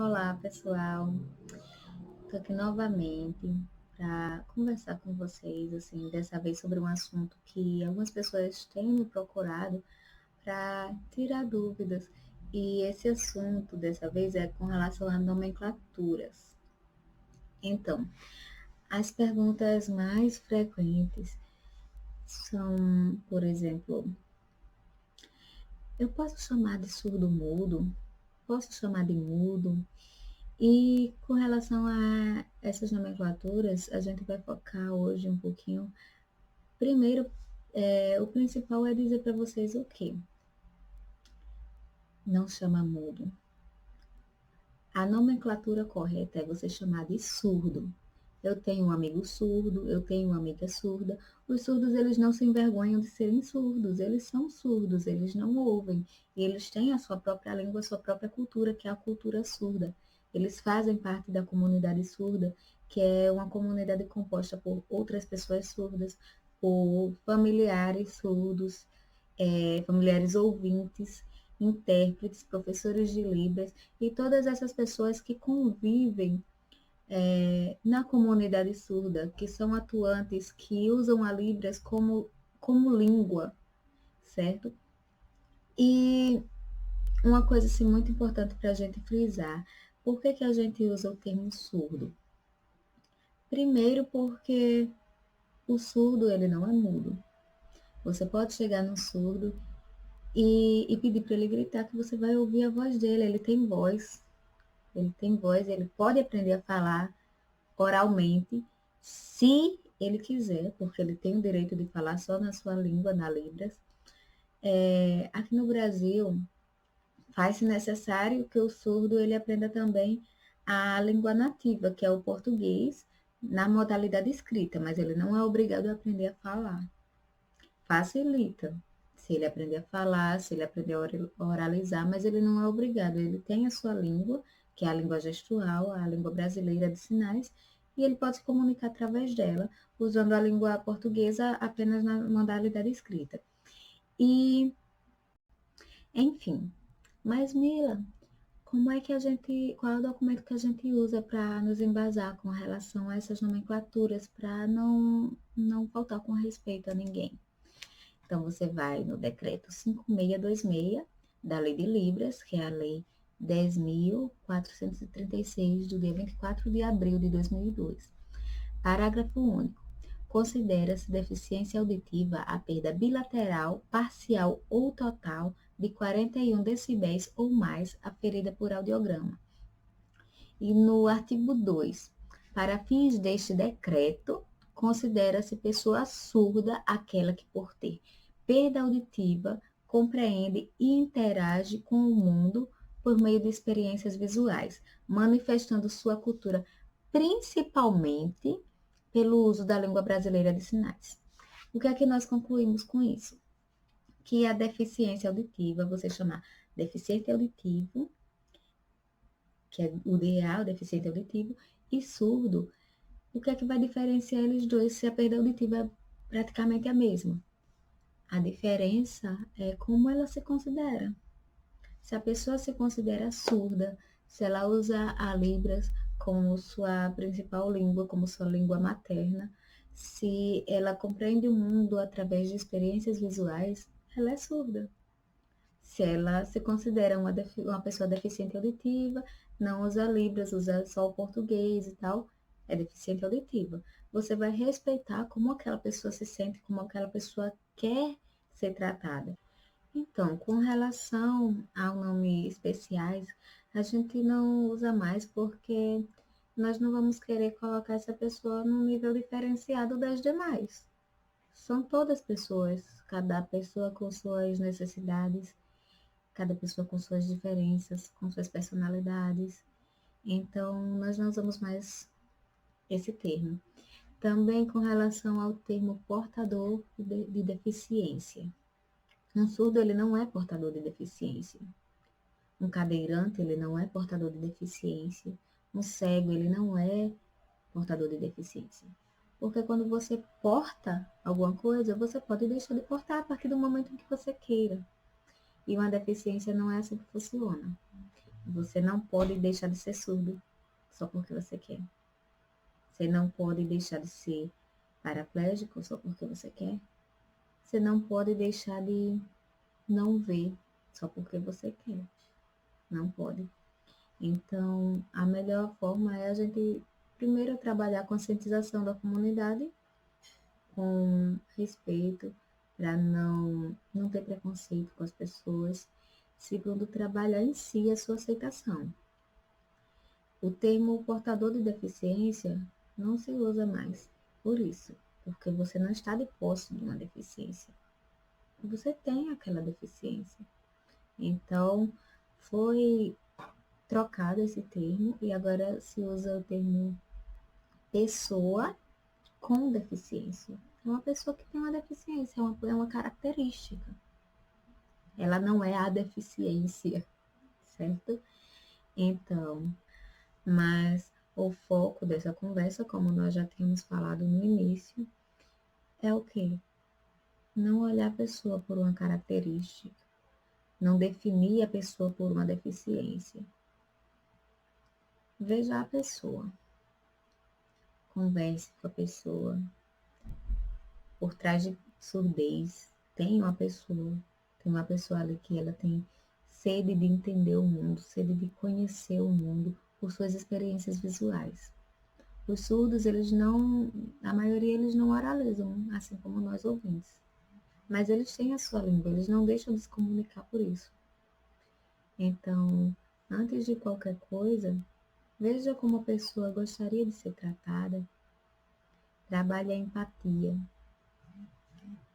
Olá, pessoal. Estou aqui novamente para conversar com vocês, assim, dessa vez sobre um assunto que algumas pessoas têm me procurado para tirar dúvidas. E esse assunto, dessa vez, é com relação a nomenclaturas. Então, as perguntas mais frequentes são, por exemplo, eu posso chamar de surdo-mudo? Posso chamar de mudo? E com relação a essas nomenclaturas, a gente vai focar hoje um pouquinho. Primeiro, o principal é dizer para vocês o quê? Não chama mudo. A nomenclatura correta é você chamar de surdo. Eu tenho um amigo surdo, eu tenho uma amiga surda. Os surdos, eles não se envergonham de serem surdos, eles são surdos, eles não ouvem. E eles têm a sua própria língua, a sua própria cultura, que é a cultura surda. Eles fazem parte da comunidade surda, que é uma comunidade composta por outras pessoas surdas, por familiares surdos, familiares ouvintes, intérpretes, professores de Libras e todas essas pessoas que convivem na comunidade surda, que são atuantes, que usam a Libras como língua, certo? E uma coisa assim, muito importante para a gente frisar, por que, que a gente usa o termo surdo? Primeiro porque o surdo ele não é mudo. Você pode chegar no surdo e pedir para ele gritar que você vai ouvir a voz dele, ele tem voz. Ele tem voz, ele pode aprender a falar oralmente, se ele quiser, porque ele tem o direito de falar só na sua língua, na Libras. Aqui no Brasil, faz-se necessário que o surdo ele aprenda também a língua nativa, que é o português, na modalidade escrita, mas ele não é obrigado a aprender a falar. Facilita se ele aprender a falar, se ele aprender a oralizar, mas ele não é obrigado. Ele tem a sua língua, que é a língua gestual, a língua brasileira de sinais, e ele pode se comunicar através dela, usando a língua portuguesa apenas na modalidade escrita. E, enfim, mas Mila, qual é o documento que a gente usa para nos embasar com relação a essas nomenclaturas, para não faltar com respeito a ninguém? Então, você vai no decreto 5626 da Lei de Libras, que é a Lei 10.436, do dia 24 de abril de 2002. Parágrafo único. Considera-se deficiência auditiva a perda bilateral, parcial ou total de 41 decibéis ou mais aferida por audiograma. E no artigo 2, para fins deste decreto, considera-se pessoa surda aquela que, por ter perda auditiva, compreende e interage com o mundo por meio de experiências visuais, manifestando sua cultura principalmente pelo uso da língua brasileira de sinais. O que é que nós concluímos com isso? Que a deficiência auditiva, você chamar deficiente auditivo, que é o DA, o deficiente auditivo, e surdo, o que é que vai diferenciar eles dois se a perda auditiva é praticamente a mesma? A diferença é como ela se considera. Se a pessoa se considera surda, se ela usa a Libras como sua principal língua, como sua língua materna, se ela compreende o mundo através de experiências visuais, ela é surda. Se ela se considera uma pessoa deficiente auditiva, não usa Libras, usa só o português e tal, é deficiente auditiva. Você vai respeitar como aquela pessoa se sente, como aquela pessoa quer ser tratada. Então, com relação ao nome especiais, a gente não usa mais porque nós não vamos querer colocar essa pessoa num nível diferenciado das demais. São todas pessoas, cada pessoa com suas necessidades, cada pessoa com suas diferenças, com suas personalidades. Então, nós não usamos mais esse termo. Também com relação ao termo portador de deficiência. Um surdo, ele não é portador de deficiência. Um cadeirante, ele não é portador de deficiência. Um cego, ele não é portador de deficiência. Porque quando você porta alguma coisa, você pode deixar de portar a partir do momento em que você queira. E uma deficiência não é assim que funciona. Você não pode deixar de ser surdo só porque você quer. Você não pode deixar de ser paraplégico só porque você quer. Você não pode deixar de não ver só porque você quer. Não pode. Então, a melhor forma é a gente primeiro trabalhar a conscientização da comunidade com respeito, para não ter preconceito com as pessoas. Segundo, trabalhar em si a sua aceitação. O termo portador de deficiência não se usa mais por isso, porque você não está de posse de uma deficiência. Você tem aquela deficiência. Então, foi trocado esse termo e agora se usa o termo pessoa com deficiência. É uma pessoa que tem uma deficiência, é uma característica. Ela não é a deficiência, certo? Então, mas o foco dessa conversa, como nós já tínhamos falado no início, é o quê? Não olhar a pessoa por uma característica, não definir a pessoa por uma deficiência. Veja a pessoa, converse com a pessoa. Por trás de surdez, tem uma pessoa ali que ela tem sede de entender o mundo, sede de conhecer o mundo por suas experiências visuais. Os surdos, a maioria eles não oralizam, assim como nós ouvintes. Mas eles têm a sua língua, eles não deixam de se comunicar por isso. Então, antes de qualquer coisa, veja como a pessoa gostaria de ser tratada, trabalhe a empatia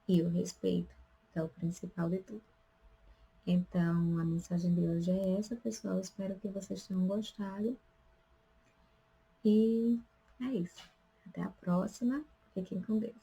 e o respeito, que é o principal de tudo. Então, a mensagem de hoje é essa, pessoal. Espero que vocês tenham gostado. E é isso. Até a próxima. Fiquem com Deus.